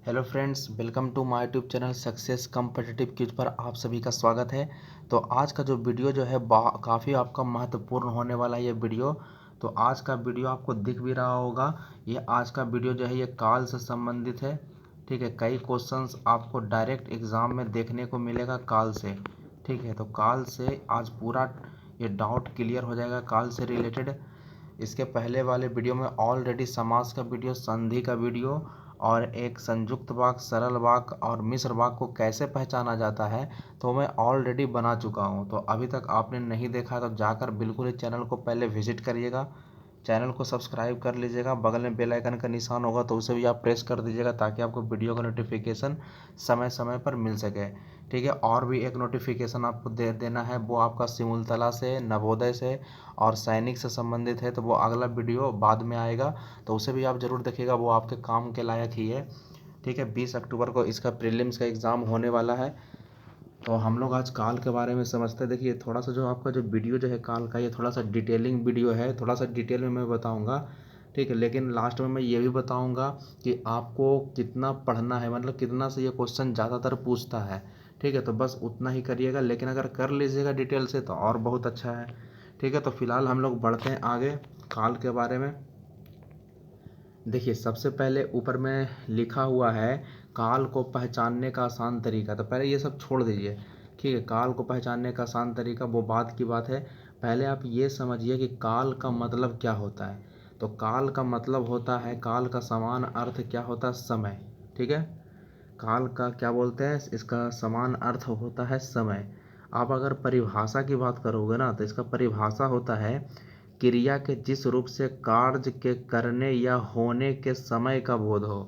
Hello friends, welcome to my YouTube channel success competitive quiz पर आप सभी का स्वागत है। तो आज का जो वीडियो जो है काफ़ी आपका महत्वपूर्ण होने वाला है ये वीडियो। तो आज का वीडियो आपको दिख भी रहा होगा। ये आज का वीडियो जो है ये काल से संबंधित है। ठीक है, कई क्वेश्चंस आपको डायरेक्ट एग्ज़ाम में देखने को मिलेगा काल से। ठीक है, तो काल से आज पूरा ये डाउट क्लियर हो जाएगा काल से रिलेटेड। इसके पहले वाले वीडियो में ऑलरेडी समास का वीडियो, संधि का वीडियो और एक संयुक्त वाक्य, सरल वाक्य और मिश्र वाक्य को कैसे पहचाना जाता है तो मैं ऑलरेडी बना चुका हूं। तो अभी तक आपने नहीं देखा तो जाकर बिल्कुल इस चैनल को पहले विजिट करिएगा, चैनल को सब्सक्राइब कर लीजिएगा, बगल में बेल आइकन का निशान होगा तो उसे भी आप प्रेस कर दीजिएगा ताकि आपको वीडियो का नोटिफिकेशन समय समय पर मिल सके। ठीक है, और भी एक नोटिफिकेशन आपको दे देना है, वो आपका सिमुलतला से, नवोदय से और सैनिक से संबंधित है। तो वो अगला वीडियो बाद में आएगा तो उसे भी आप ज़रूर देखिएगा, वो आपके काम के लायक ही है। ठीक है, 20 अक्टूबर को इसका प्रीलिम्स का एग्ज़ाम होने वाला है। तो हम लोग आज काल के बारे में समझते हैं। देखिए, थोड़ा सा जो आपका जो वीडियो जो है काल का, ये थोड़ा सा डिटेलिंग वीडियो है, थोड़ा सा डिटेल में मैं बताऊंगा। ठीक है, लेकिन लास्ट में मैं ये भी बताऊंगा कि आपको कितना पढ़ना है, मतलब कितना से ये क्वेश्चन ज़्यादातर पूछता है। ठीक है, तो बस उतना ही करिएगा, लेकिन अगर कर लीजिएगा डिटेल से तो और बहुत अच्छा है। ठीक है, तो फिलहाल हम लोग बढ़ते हैं आगे काल के बारे में। देखिए, सबसे पहले ऊपर में लिखा हुआ है काल को पहचानने का आसान तरीका। तो पहले ये सब छोड़ दीजिए। ठीक है, काल को पहचानने का आसान तरीका वो बात की बात है। पहले आप ये समझिए कि काल का मतलब क्या होता है। तो काल का मतलब होता है, काल का समान अर्थ क्या होता है? समय। ठीक है, काल का क्या बोलते हैं? इसका समान अर्थ होता है समय। आप अगर परिभाषा की बात करोगे ना तो इसका परिभाषा होता है क्रिया के जिस रूप से कार्य के करने या होने के समय का बोध हो।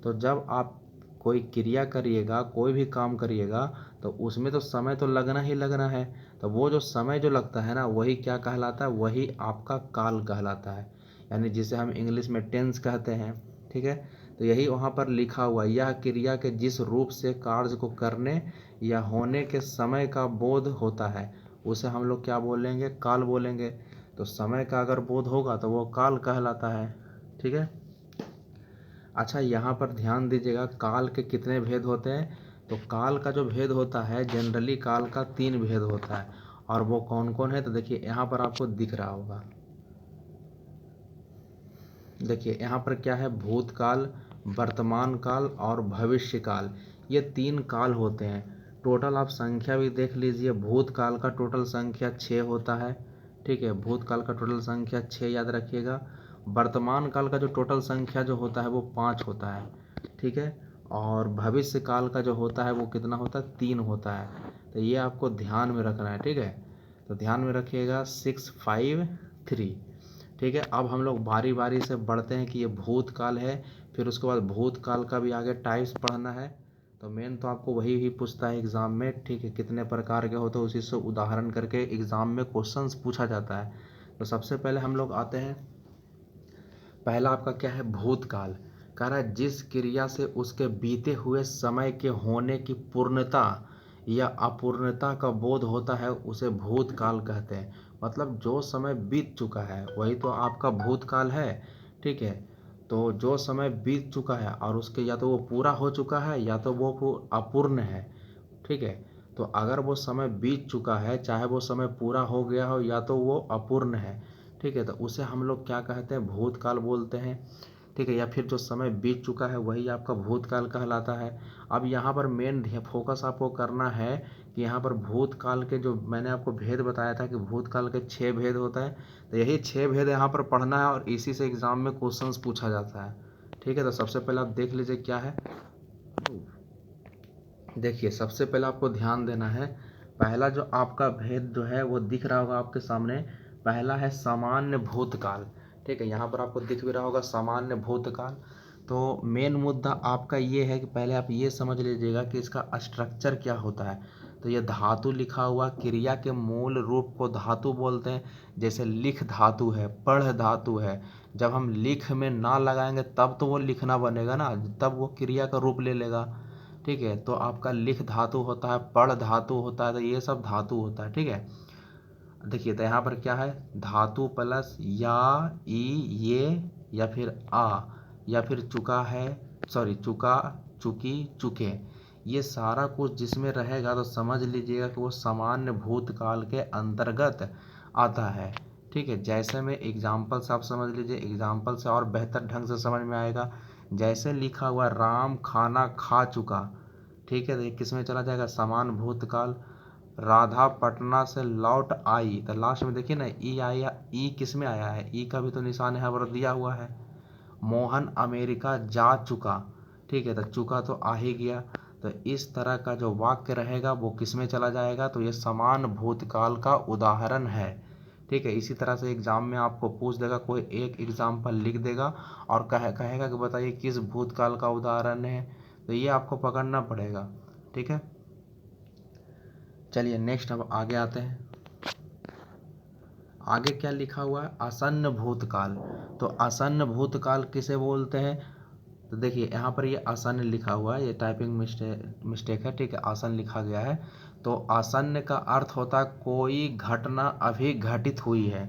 तो जब आप कोई क्रिया करिएगा, कोई भी काम करिएगा तो उसमें तो समय तो लगना ही लगना है। तो वो जो समय जो लगता है ना वही क्या कहलाता है? वही आपका काल कहलाता है, यानी जिसे हम इंग्लिश में टेंस कहते हैं। ठीक है, तो यही वहाँ पर लिखा हुआ, यह क्रिया के जिस रूप से कार्य को करने या होने के समय का बोध होता है उसे हम लोग क्या बोलेंगे? काल बोलेंगे। तो समय का अगर बोध होगा तो वो काल कहलाता है। ठीक है, अच्छा यहाँ पर ध्यान दीजिएगा, काल के कितने भेद होते हैं? तो काल का जो भेद होता है, जनरली काल का 3 भेद होता है। और वो कौन कौन है? तो देखिए यहाँ पर आपको दिख रहा होगा। देखिए यहाँ पर क्या है? भूतकाल, वर्तमान काल और भविष्य काल, ये 3 काल होते हैं। टोटल आप संख्या भी देख लीजिए, भूतकाल का टोटल संख्या 6 होता है। ठीक है, भूतकाल का टोटल संख्या 6 याद रखिएगा। वर्तमान काल का जो टोटल संख्या जो होता है वो 5 होता है। ठीक है, और भविष्य काल का जो होता है वो कितना होता है? 3 होता है। तो ये आपको ध्यान में रखना है। ठीक है, तो ध्यान में रखिएगा 6, 5, 3। ठीक है, अब हम लोग बारी बारी से बढ़ते हैं कि ये भूतकाल है, फिर उसके बाद भूतकाल का भी आगे टाइप्स पढ़ना है। तो मेन तो आपको वही ही पूछता है एग्ज़ाम में। ठीक है, कितने प्रकार के होते हैं उसी से उदाहरण करके एग्ज़ाम में क्वेश्चंस पूछा जाता है। तो सबसे पहले हम लोग आते हैं, पहला आपका क्या है? भूतकाल। कह रहा है जिस क्रिया से उसके बीते हुए समय के होने की पूर्णता या अपूर्णता का बोध होता है उसे भूतकाल कहते हैं। मतलब जो समय बीत चुका है वही तो आपका भूतकाल है। ठीक है, तो जो समय बीत चुका है और उसके या तो वो पूरा हो चुका है या तो वो अपूर्ण है। ठीक है, तो अगर वो समय बीत चुका है, चाहे वो समय पूरा हो गया हो या तो वो अपूर्ण है। ठीक है, तो उसे हम लोग क्या कहते हैं? भूतकाल बोलते हैं। ठीक है, या फिर जो समय बीत चुका है वही आपका भूतकाल कहलाता है। अब यहाँ पर मेन फोकस आपको करना है कि यहाँ पर भूतकाल के जो मैंने आपको भेद बताया था कि भूतकाल के 6 भेद होता है, तो यही 6 भेद यहाँ पर पढ़ना है और इसी से एग्जाम में क्वेश्चंस पूछा जाता है। ठीक है, तो सबसे पहले आप देख लीजिए क्या है। देखिए, सबसे पहले आपको ध्यान देना है, पहला जो आपका भेद जो है वो दिख रहा होगा आपके सामने। पहला है सामान्य भूतकाल। ठीक है, यहाँ पर आपको दिख भी रहा होगा सामान्य भूतकाल। तो मेन मुद्दा आपका ये है कि पहले आप ये समझ लीजिएगा कि इसका स्ट्रक्चर क्या होता है। तो ये धातु लिखा हुआ, क्रिया के मूल रूप को धातु बोलते हैं। जैसे लिख धातु है, पढ़ धातु है। जब हम लिख में ना लगाएंगे तब तो वो लिखना बनेगा ना, तब वो क्रिया का रूप ले लेगा। ठीक है, तो आपका लिख धातु होता है, पढ़ धातु होता है, तो ये सब धातु होता है। ठीक है, देखिए तो यहाँ पर क्या है? धातु प्लस या, ई, ये, या फिर आ, या फिर चुका है, सॉरी चुका, चुकी, चुके, ये सारा कुछ जिसमें रहेगा तो समझ लीजिएगा कि वो सामान्य भूतकाल के अंतर्गत आता है। ठीक है, जैसे में एग्जाम्पल से आप समझ लीजिए, एग्जाम्पल से और बेहतर ढंग से समझ में आएगा। जैसे लिखा हुआ राम खाना खा चुका, ठीक है, तो ये किस में चला जाएगा, समान भूतकाल। राधा पटना से लौट आई, तो लास्ट में देखिए ना ई आया, ई किस में आया है, ई का भी तो निशान यहाँ पर दिया हुआ है। मोहन अमेरिका जा चुका, ठीक है, तो चुका तो आ ही गया। तो इस तरह का जो वाक्य रहेगा वो किस में चला जाएगा, तो ये समान भूतकाल का उदाहरण है। ठीक है, इसी तरह से एग्जाम में आपको पूछ देगा, कोई एक एग्जाम्पल लिख देगा और कहेगा कि बताइए किस भूतकाल का उदाहरण है, तो ये आपको पकड़ना पड़ेगा। ठीक है, चलिए नेक्स्ट अब आगे आते हैं। आगे क्या लिखा हुआ है, आसन्न भूतकाल। तो आसन्न भूतकाल किसे बोलते हैं, तो देखिए यहाँ पर ये आसन्न लिखा हुआ है, ये टाइपिंग मिस्टेक है। ठीक है, आसन्न लिखा गया है। तो आसन्न का अर्थ होता है कोई घटना अभी घटित हुई है।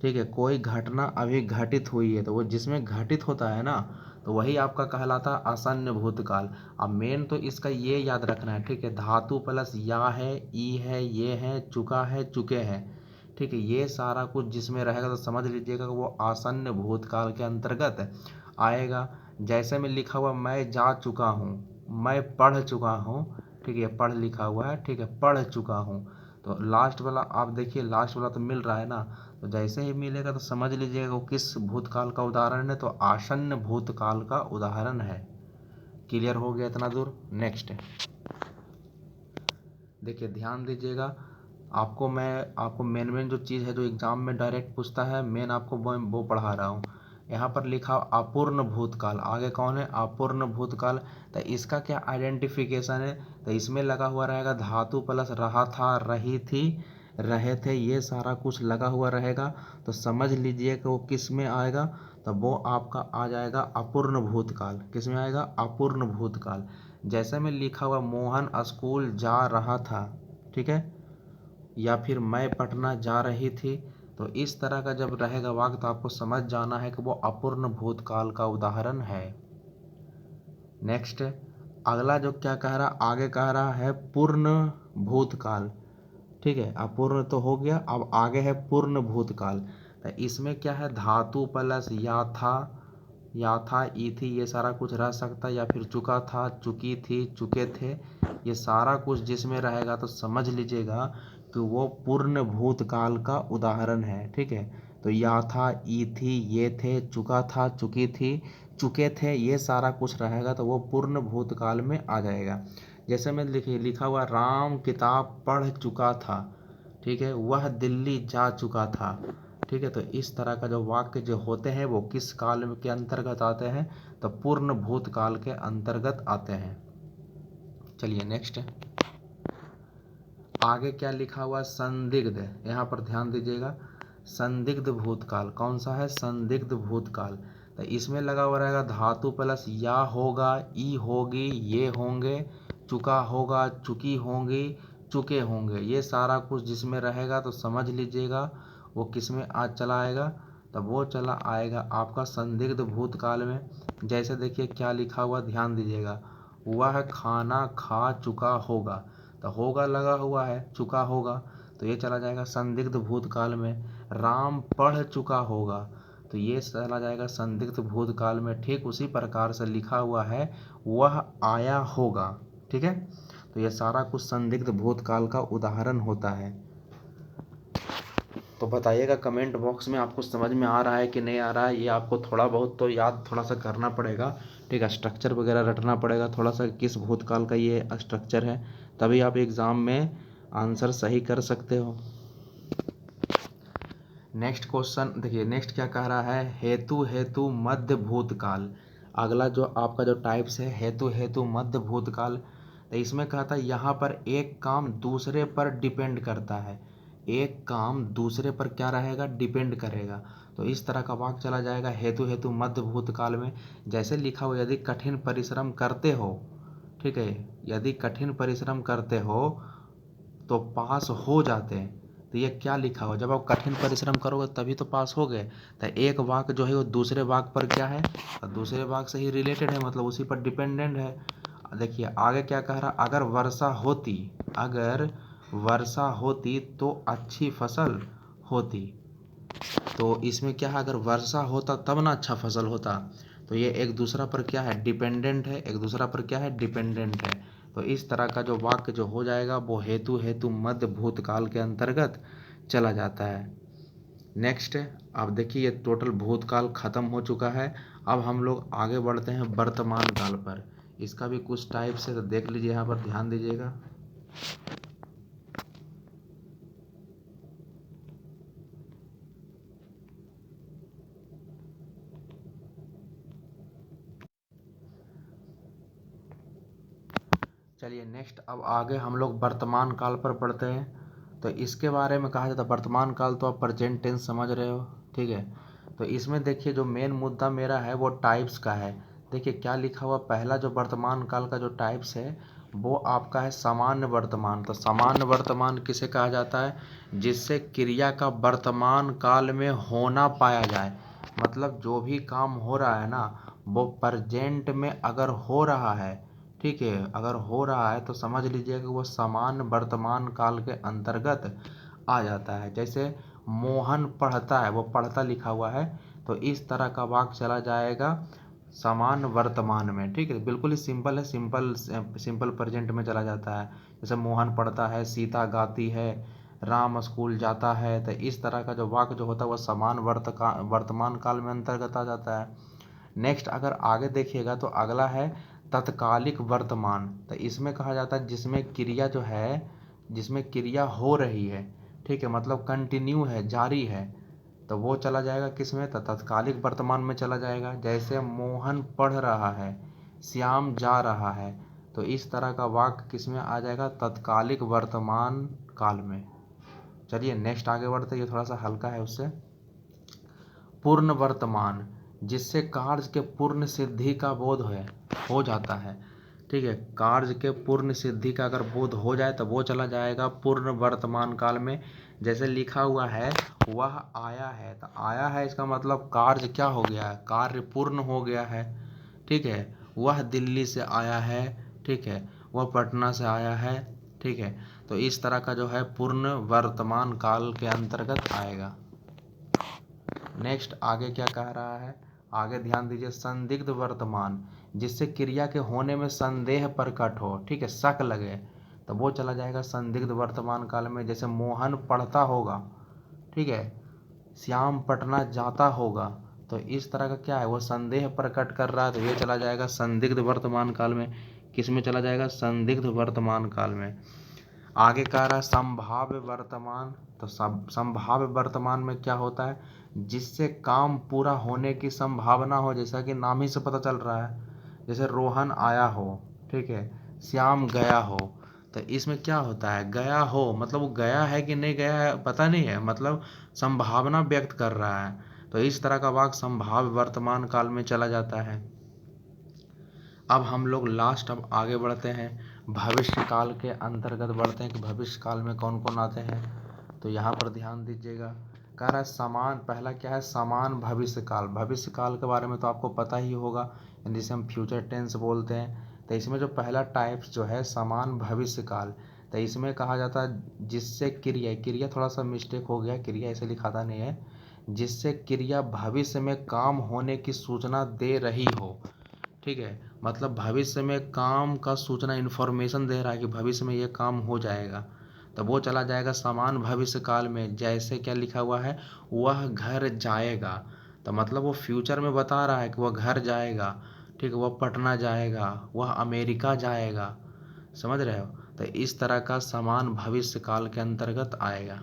ठीक है, कोई घटना अभी घटित हुई है, तो वो जिसमें घटित होता है ना, तो वही आपका कहलाता है आसन्न भूतकाल। अब मेन तो इसका ये याद रखना है। ठीक है, धातु प्लस या है, ई है, ये है, चुका है, चुके हैं। ठीक है, ये सारा कुछ जिसमें रहेगा तो समझ लीजिएगा कि वो आसन्न भूतकाल के अंतर्गत आएगा। जैसे में लिखा हुआ मैं जा चुका हूँ, मैं पढ़ चुका हूँ। ठीक है, पढ़ लिखा हुआ है, ठीक है, पढ़ चुका हूँ। तो लास्ट वाला आप देखिए, लास्ट वाला तो मिल रहा है ना, तो जैसे ही मिलेगा तो समझ लीजिएगा वो किस भूतकाल का उदाहरण है, तो आसन्न भूतकाल का उदाहरण है। क्लियर हो गया इतना दूर। नेक्स्ट देखिए, ध्यान दीजिएगा, आपको मेन जो चीज़ है जो एग्जाम में डायरेक्ट पूछता है, मेन आपको वो पढ़ा रहा हूँ। यहाँ पर लिखा अपूर्ण भूतकाल, आगे कौन है, अपूर्ण भूतकाल। तो इसका क्या आइडेंटिफिकेशन है, तो इसमें लगा हुआ रहेगा धातु प्लस रहा था, रही थी, रहे थे, ये सारा कुछ लगा हुआ रहेगा। तो समझ लीजिए कि वो किस में आएगा, तो वो आपका आ जाएगा अपूर्ण भूतकाल। किस में आएगा, अपूर्ण भूतकाल। जैसे में लिखा हुआ मोहन स्कूल जा रहा था, ठीक है, या फिर मैं पटना जा रही थी, तो इस तरह का जब रहेगा वाक्य तो आपको समझ जाना है कि वो अपूर्ण भूतकाल का उदाहरण है। नेक्स्ट अगला जो क्या कह रहा, आगे कह रहा है पूर्ण भूतकाल। ठीक है, अपूर्ण तो हो गया, अब आगे है पूर्ण भूतकाल। तो इसमें क्या है, धातु प्लस या था, ई थी, ये सारा कुछ रह सकता है, या फिर चुका था, चुकी थी, चुके थे, ये सारा कुछ जिसमें रहेगा तो समझ लीजिएगा कि वो पूर्ण भूतकाल का उदाहरण है। ठीक है, तो या था, ई थी, ये थे, चुका था, चुकी थी, चुके थे, ये सारा कुछ रहेगा तो वो पूर्ण भूतकाल में आ जाएगा। जैसे में लिखा हुआ राम किताब पढ़ चुका था, ठीक है, वह दिल्ली जा चुका था। ठीक है, तो इस तरह का जो वाक्य जो होते हैं वो किस काल के अंतर्गत आते हैं, तो पूर्ण भूतकाल के अंतर्गत आते हैं। चलिए नेक्स्ट आगे क्या लिखा हुआ, संदिग्ध। यहाँ पर ध्यान दीजिएगा, संदिग्ध भूतकाल कौन सा है, संदिग्ध भूतकाल। तो इसमें लगा हुआ रहेगा धातु प्लस या होगा, ई होगी, ये होंगे, चुका होगा, चुकी होंगी, चुके होंगे, ये सारा कुछ जिसमें रहेगा तो समझ लीजिएगा वो किस में आज चला आएगा, तो वो चला आएगा आपका संदिग्ध भूतकाल में। जैसे देखिए क्या लिखा हुआ, ध्यान दीजिएगा, वह खाना खा चुका होगा, तो होगा लगा हुआ है, चुका होगा, तो ये चला जाएगा संदिग्ध भूतकाल में। राम पढ़ चुका होगा, तो ये चला जाएगा संदिग्ध भूतकाल में। ठीक उसी प्रकार से लिखा हुआ है वह आया होगा। ठीक है, तो ये सारा कुछ संदिग्ध भूतकाल का उदाहरण होता है। तो बताइएगा कमेंट बॉक्स में आपको समझ में आ रहा है कि नहीं आ रहा है। ये आपको थोड़ा बहुत तो याद थोड़ा सा करना पड़ेगा। ठीक है, स्ट्रक्चर वगैरह रटना पड़ेगा थोड़ा सा, किस भूतकाल का ये स्ट्रक्चर है, तभी आप एग्ज़ाम में आंसर सही कर सकते हो। नेक्स्ट क्वेश्चन देखिए, नेक्स्ट क्या कह रहा है, हेतु हेतु मध्य भूतकाल। अगला जो आपका जो टाइप्स है हेतु हेतु मध्य भूतकाल, तो इसमें कहता है यहाँ पर एक काम दूसरे पर डिपेंड करता है, एक काम दूसरे पर क्या रहेगा, डिपेंड करेगा। तो इस तरह का वाक्य चला जाएगा हेतु हेतु मध्य भूतकाल में। जैसे लिखा हो, यदि कठिन परिश्रम करते हो, ठीक है, यदि कठिन परिश्रम करते हो तो पास हो जाते हैं, तो तो ये क्या लिखा हुआ, जब आप कठिन परिश्रम करोगे तभी तो पास हो गए। तो एक वाक्य जो है वो दूसरे वाक्य पर क्या है, दूसरे वाक्य से ही रिलेटेड है, मतलब उसी पर डिपेंडेंट है। देखिए आगे क्या कह रहा, अगर वर्षा होती तो अच्छी फसल होती। तो इसमें क्या है, अगर वर्षा होता तब ना अच्छा फसल होता। तो ये एक दूसरा पर क्या है, डिपेंडेंट है, एक दूसरा पर क्या है, डिपेंडेंट है। तो इस तरह का जो वाक्य जो हो जाएगा वो हेतु मध्य भूतकाल के अंतर्गत चला जाता है। नेक्स्ट अब देखिए ये टोटल भूतकाल खत्म हो चुका है। अब हम लोग आगे बढ़ते हैं वर्तमान काल पर। इसका भी कुछ टाइप से तो देख लीजिए, यहाँ पर ध्यान दीजिएगा। चलिए नेक्स्ट अब आगे हम लोग वर्तमान काल पर पढ़ते हैं। तो इसके बारे में कहा जाता है वर्तमान काल, तो आप प्रेजेंट टेंस समझ रहे हो, ठीक है। तो इसमें देखिए जो मेन मुद्दा मेरा है वो टाइप्स का है। देखिए क्या लिखा हुआ, पहला जो वर्तमान काल का जो टाइप्स है वो आपका है सामान्य वर्तमान। तो सामान्य वर्तमान किसे कहा जाता है, जिससे क्रिया का वर्तमान काल में होना पाया जाए। मतलब जो भी काम हो रहा है ना वो प्रेजेंट में अगर हो रहा है, ठीक है, अगर हो रहा है तो समझ लीजिए कि वो समान वर्तमान काल के अंतर्गत आ जाता है। जैसे मोहन पढ़ता है, वो पढ़ता लिखा हुआ है, तो इस तरह का वाक्य चला जाएगा समान वर्तमान में, ठीक है। बिल्कुल ही सिंपल है, सिंपल प्रेजेंट में चला जाता है। जैसे मोहन पढ़ता है, सीता गाती है, राम स्कूल जाता है। तो इस तरह का जो वाक्य जो होता है वह समान वर्तमान काल में अंतर्गत आ जाता है। नेक्स्ट अगर आगे देखिएगा तो अगला है तत्कालिक वर्तमान। तो इसमें कहा जाता है जिसमें क्रिया जो है, जिसमें क्रिया हो रही है, ठीक है, मतलब कंटिन्यू है, जारी है, तो वो चला जाएगा किस में, तो तत्कालिक वर्तमान में चला जाएगा। जैसे मोहन पढ़ रहा है, श्याम जा रहा है, तो इस तरह का वाक्य किस में आ जाएगा, तत्कालिक वर्तमान काल में। चलिए नेक्स्ट आगे बढ़ते, ये थोड़ा सा हल्का है उससे। पूर्ण वर्तमान, जिससे कार्य के पूर्ण सिद्धि का बोध हो जाता है, ठीक है। कार्य के पूर्ण सिद्धि का अगर बोध हो जाए तो वो चला जाएगा पूर्ण वर्तमान काल में। जैसे लिखा हुआ है वह आया है, तो आया है इसका मतलब कार्य क्या हो गया है, कार्य पूर्ण हो गया है, ठीक है। वह दिल्ली से आया है, ठीक है, वह पटना से आया है, ठीक है। तो इस तरह का जो है पूर्ण वर्तमान काल के अंतर्गत आएगा। नेक्स्ट आगे क्या कह रहा है, आगे ध्यान दीजिए, संदिग्ध वर्तमान, जिससे क्रिया के होने में संदेह प्रकट हो, ठीक है, शक लगे, तो वो चला जाएगा संदिग्ध वर्तमान काल में। जैसे मोहन पढ़ता होगा, ठीक है, श्याम पटना जाता होगा, तो इस तरह का क्या है, वो संदेह प्रकट कर रहा है, तो ये चला जाएगा संदिग्ध वर्तमान काल में। किस में चला जाएगा, संदिग्ध वर्तमान काल में। आगे कह रहा है संभाव्य वर्तमान। तो संभाव्य वर्तमान में क्या होता है, जिससे काम पूरा होने की संभावना हो, जैसा कि नाम ही से पता चल रहा है। जैसे रोहन आया हो, ठीक है, श्याम गया हो, तो इसमें क्या होता है, गया हो मतलब वो गया है कि नहीं गया है पता नहीं है, मतलब संभावना व्यक्त कर रहा है। तो इस तरह का वाक्य संभाव्य वर्तमान काल में चला जाता है। अब हम लोग लास्ट अब आगे बढ़ते हैं, भविष्य काल के अंतर्गत बढ़ते हैं कि भविष्य काल में कौन कौन आते हैं। तो यहाँ पर ध्यान दीजिएगा, कह रहा है समान, पहला क्या है, समान भविष्य काल। भविष्य काल के बारे में तो आपको पता ही होगा, जिसे हम फ्यूचर टेंस बोलते हैं। तो इसमें जो पहला टाइप्स जो है समान भविष्य काल, तो इसमें कहा जाता है जिससे क्रिया थोड़ा सा मिस्टेक हो गया, क्रिया ऐसे लिखाता नहीं है, जिससे क्रिया भविष्य में काम होने की सूचना दे रही हो, ठीक है, मतलब भविष्य में काम का सूचना इन्फॉर्मेशन दे रहा है कि भविष्य में ये काम हो जाएगा, तो वो चला जाएगा समान भविष्य काल में। जैसे क्या लिखा हुआ है, वह घर जाएगा, तो मतलब वो फ्यूचर में बता रहा है कि वह घर जाएगा, ठीक है, वह पटना जाएगा, वह अमेरिका जाएगा, समझ रहे हो। तो इस तरह का समान भविष्य काल के अंतर्गत आएगा।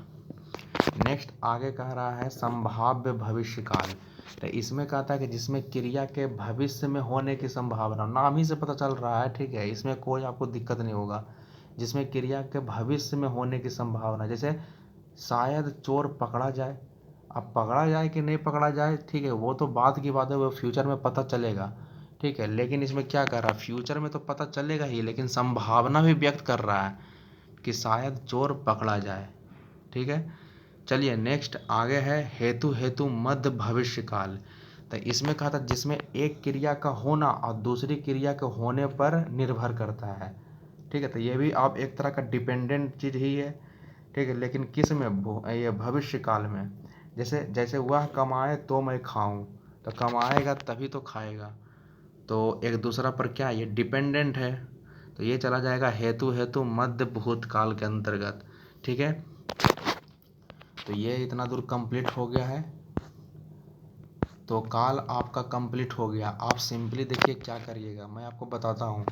नेक्स्ट आगे कह रहा है संभाव्य भविष्य काल। तो इसमें कहता है कि जिसमें क्रिया के भविष्य में होने की संभावना, नाम ही से पता चल रहा है, ठीक है, इसमें कोई आपको दिक्कत नहीं होगा। जिसमें क्रिया के भविष्य में होने की संभावना, जैसे शायद चोर पकड़ा जाए। अब पकड़ा जाए कि नहीं पकड़ा जाए, ठीक है, वो तो बाद की बात है, वो फ्यूचर में पता चलेगा, ठीक है। लेकिन इसमें क्या कर रहा है, फ्यूचर में तो पता चलेगा ही, लेकिन संभावना भी व्यक्त कर रहा है कि शायद चोर पकड़ा जाए, ठीक है। चलिए नेक्स्ट आगे है हेतु हेतु मध्य भविष्य काल। तो इसमें कहा था जिसमें एक क्रिया का होना और दूसरी क्रिया के होने पर निर्भर करता है। ठीक है, तो ये भी आप एक तरह का डिपेंडेंट चीज़ ही है। ठीक है, लेकिन किस में, ये भविष्य काल में। जैसे जैसे वह कमाए तो मैं खाऊं, तो कमाएगा तभी तो खाएगा, तो एक दूसरा पर क्या ये डिपेंडेंट है। तो ये चला जाएगा हेतु हेतु मध्य भूतकाल के अंतर्गत। ठीक है, तो ये इतना दूर कंप्लीट हो गया है। तो काल आपका कंप्लीट हो गया। आप सिंपली देखिए क्या करिएगा, मैं आपको बताता हूँ।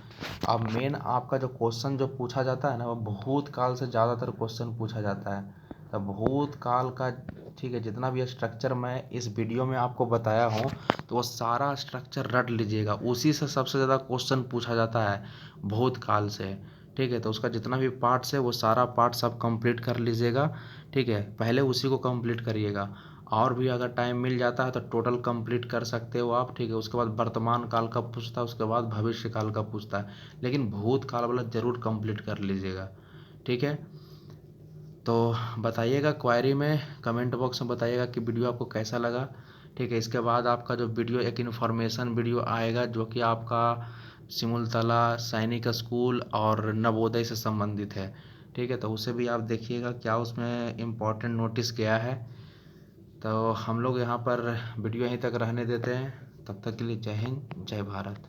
अब मेन आपका जो क्वेश्चन जो पूछा जाता है ना, वो भूतकाल से ज़्यादातर क्वेश्चन पूछा जाता है। तो भूतकाल का, ठीक है, जितना भी स्ट्रक्चर मैं इस वीडियो में आपको बताया हूँ, तो वो सारा स्ट्रक्चर रट लीजिएगा। उसी से सबसे ज़्यादा क्वेश्चन पूछा जाता है, भूतकाल से। ठीक है, तो उसका जितना भी पार्ट्स है वो सारा पार्ट्स आप कंप्लीट कर लीजिएगा। ठीक है, पहले उसी को कंप्लीट करिएगा। और भी अगर टाइम मिल जाता है तो टोटल कंप्लीट कर सकते हो आप। ठीक है, उसके बाद वर्तमान काल का पूछता है, उसके बाद भविष्य काल का पूछता है, लेकिन भूतकाल वाला ज़रूर कंप्लीट कर लीजिएगा। ठीक है, तो बताइएगा क्वेरी में, कमेंट बॉक्स में बताइएगा कि वीडियो आपको कैसा लगा। ठीक है, इसके बाद आपका जो वीडियो एक इन्फॉर्मेशन वीडियो आएगा, जो कि आपका सिमुलतला, सैनिक स्कूल और नवोदय से संबंधित है। ठीक है, तो उसे भी आप देखिएगा क्या उसमें इम्पोर्टेंट नोटिस किया है। तो हम लोग यहाँ पर वीडियो यहीं तक रहने देते हैं। तब तक के लिए जय हिंद, जय भारत।